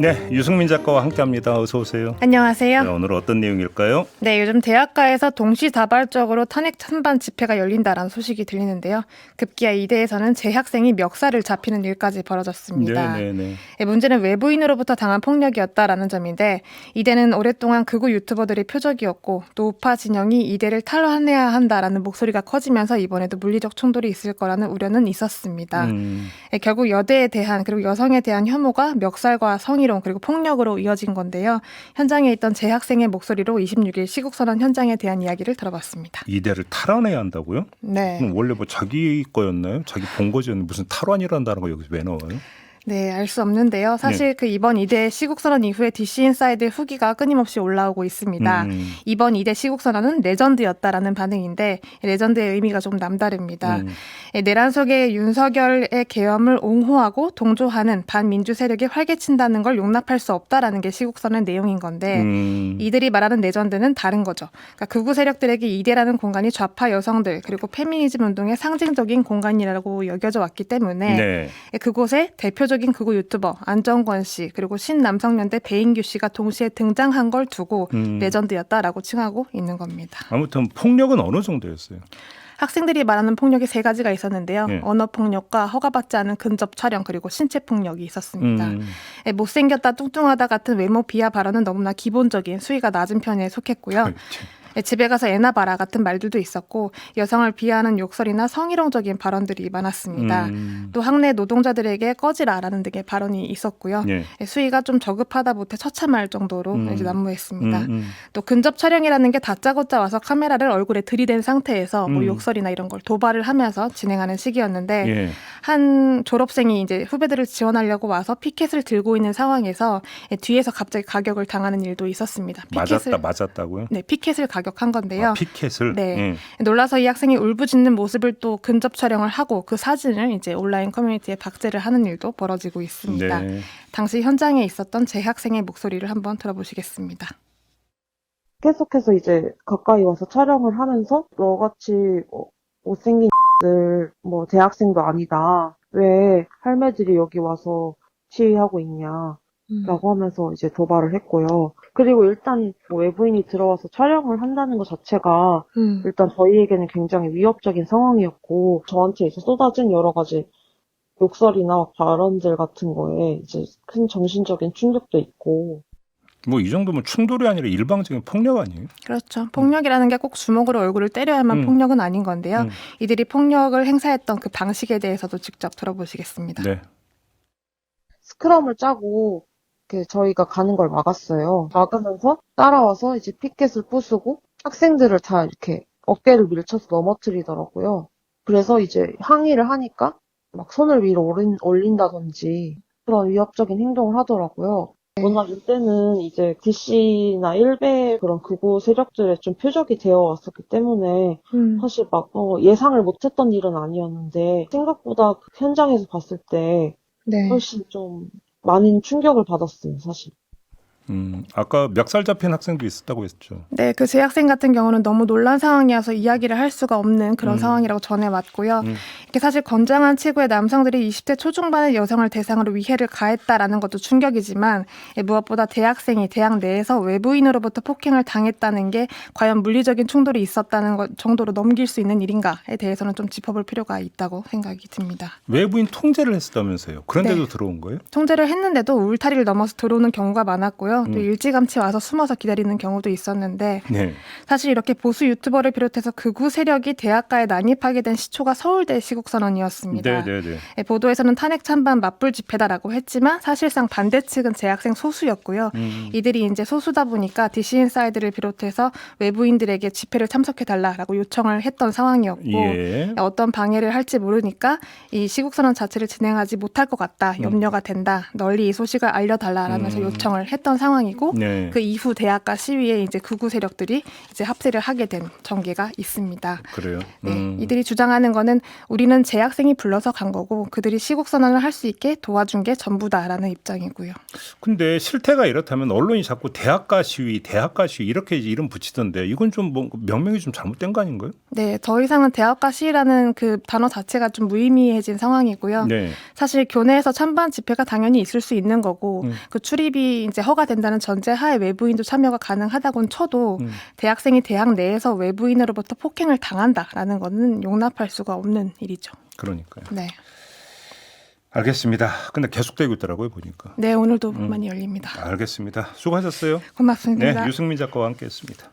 네, 유승민 작가와 함께합니다. 어서 오세요. 안녕하세요. 네, 오늘 어떤 내용일까요? 네, 요즘 대학가에서 동시다발적으로 탄핵 찬반 집회가 열린다라는 소식이 들리는데요. 급기야 이대에서는 재학생이 멱살을 잡히는 일까지 벌어졌습니다. 네. 문제는 외부인으로부터 당한 폭력이었다라는 점인데, 이대는 오랫동안 극우 유튜버들의 표적이었고 또 우파 진영이 이대를 탈환해야 한다라는 목소리가 커지면서 이번에도 물리적 충돌이 있을 거라는 우려는 있었습니다. 결국 여대에 대한 그리고 여성에 대한 혐오가 멱살과 성희롱 그리고 폭력으로 이어진 건데요. 현장에 있던 재학생의 목소리로 26일 시국선언 현장에 대한 이야기를 들어봤습니다. 이대를 탈환해야 한다고요? 네. 그럼 원래 뭐 자기 거였나요? 자기 본 거였는데 무슨 탈환이란다는 거 여기서 왜 나와요? 네, 알 수 없는데요. 사실 그 이번 이대 시국선언 이후에 DC 인사이드 후기가 끊임없이 올라오고 있습니다. 이번 이대 시국선언은 레전드였다라는 반응인데 레전드의 의미가 좀 남다릅니다. 내란 속의 윤석열의 계엄을 옹호하고 동조하는 반민주 세력이 활개친다는 걸 용납할 수 없다라는 게 시국선언 내용인 건데 이들이 말하는 레전드는 다른 거죠. 그러니까 극우 세력들에게 이대라는 공간이 좌파 여성들 그리고 페미니즘 운동의 상징적인 공간이라고 여겨져 왔기 때문에 그곳에 대표적인 극우 유튜버 안정권 씨 그리고 신남성연대 배인규 씨가 동시에 등장한 걸 두고 레전드였다라고 칭하고 있는 겁니다. 아무튼 폭력은 어느 정도였어요? 학생들이 말하는 폭력이 세 가지가 있었는데요. 언어폭력과 허가받지 않은 근접 촬영 그리고 신체폭력이 있었습니다. 못생겼다 뚱뚱하다 같은 외모 비하 발언은 너무나 기본적인 수위가 낮은 편에 속했고요. 집에 가서 애나 봐라 같은 말들도 있었고 여성을 비하하는 욕설이나 성희롱적인 발언들이 많았습니다. 또 학내 노동자들에게 꺼지라라는 등의 발언이 있었고요. 수위가 좀 저급하다 못해 처참할 정도로 이제 난무했습니다. 또 근접 촬영이라는 게 다짜고짜 와서 카메라를 얼굴에 들이댄 상태에서 뭐 욕설이나 이런 걸 도발을 하면서 진행하는 시기였는데 한 졸업생이 이제 후배들을 지원하려고 와서 피켓을 들고 있는 상황에서 뒤에서 갑자기 가격을 당하는 일도 있었습니다. 맞았다고요? 네, 피켓을 가격한 건데요. 피켓을? 네. 놀라서 이 학생이 울부짖는 모습을 또 근접 촬영을 하고 그 사진을 이제 온라인 커뮤니티에 박제를 하는 일도 벌어지고 있습니다. 당시 현장에 있었던 재학생의 목소리를 한번 들어보시겠습니다. 계속해서 이제 가까이 와서 촬영을 하면서 너같이 못생긴 들 뭐 대학생도 아니다. 왜 할매들이 여기 와서 시위하고 있냐. 라고 하면서 이제 도발을 했고요. 그리고 일단 외부인이 들어와서 촬영을 한다는 것 자체가 일단 저희에게는 굉장히 위협적인 상황이었고 저한테 이제 쏟아진 여러 가지 욕설이나 발언들 같은 거에 이제 큰 정신적인 충격도 있고 뭐 이 정도면 충돌이 아니라 일방적인 폭력 아니에요? 그렇죠. 폭력이라는 게 꼭 주먹으로 얼굴을 때려야만 폭력은 아닌 건데요. 이들이 폭력을 행사했던 그 방식에 대해서도 직접 들어보시겠습니다. 네. 스크럼을 짜고 저희가 가는 걸 막았어요. 막으면서 따라와서 이제 피켓을 부수고 학생들을 다 이렇게 어깨를 밀쳐서 넘어뜨리더라고요. 그래서 이제 항의를 하니까 막 손을 위로 올린다든지 그런 위협적인 행동을 하더라고요. 워낙 이때는 이제 DC나 일베 그런 극우 세력들의 좀 표적이 되어 왔었기 때문에 사실 막 예상을 못했던 일은 아니었는데 생각보다 그 현장에서 봤을 때 훨씬 좀 많은 충격을 받았어요, 사실. 아까 멱살 잡힌 학생도 있었다고 했죠. 네, 그 재학생 같은 경우는 너무 놀란 상황이어서 이야기를 할 수가 없는 그런 상황이라고 전해왔고요. 이렇게 사실 건장한 치구의 남성들이 20대 초중반의 여성을 대상으로 위해를 가했다라는 것도 충격이지만 무엇보다 대학생이 대학 내에서 외부인으로부터 폭행을 당했다는 게 과연 물리적인 충돌이 있었다는 것 정도로 넘길 수 있는 일인가에 대해서는 좀 짚어볼 필요가 있다고 생각이 듭니다. 외부인 통제를 했다면서요. 그런데도 들어온 거예요? 통제를 했는데도 울타리를 넘어서 들어오는 경우가 많았고요. 또 일찌감치 와서 숨어서 기다리는 경우도 있었는데 사실 이렇게 보수 유튜버를 비롯해서 극우 세력이 대학가에 난입하게 된 시초가 서울대 시국선언이었습니다. 보도에서는 탄핵 찬반 맞불 집회다라고 했지만 사실상 반대 측은 재학생 소수였고요. 이들이 이제 소수다 보니까 DC 인사이드를 비롯해서 외부인들에게 집회를 참석해달라라고 요청을 했던 상황이었고 어떤 방해를 할지 모르니까 이 시국선언 자체를 진행하지 못할 것 같다. 염려가 된다. 널리 이 소식을 알려달라라면서 요청을 했던 상황이었습니다. 상황이고 네. 그 이후 대학가 시위에 이제 극우 세력들이 이제 합세를 하게 된 전개가 있습니다. 그래요. 네, 이들이 주장하는 거는 우리는 재학생이 불러서 간 거고 그들이 시국 선언을 할 수 있게 도와준 게 전부다라는 입장이고요. 근데 실태가 이렇다면 언론이 자꾸 대학가 시위 이렇게 이름 붙이던데 이건 좀 뭐 명명이 좀 잘못된 거 아닌가요? 네, 더 이상은 대학가 시위라는 그 단어 자체가 좀 무의미해진 상황이고요. 네. 사실 교내에서 찬반 집회가 당연히 있을 수 있는 거고 그 출입이 이제 허가된다는 전제 하에 외부인도 참여가 가능하다고는 쳐도 대학생이 대학 내에서 외부인으로부터 폭행을 당한다라는 거는 용납할 수가 없는 일이죠. 그러니까요. 네. 알겠습니다. 근데 계속되고 있더라고요, 보니까. 네, 오늘도 많이 열립니다. 알겠습니다. 수고하셨어요. 고맙습니다. 네, 유승민 작가와 함께했습니다.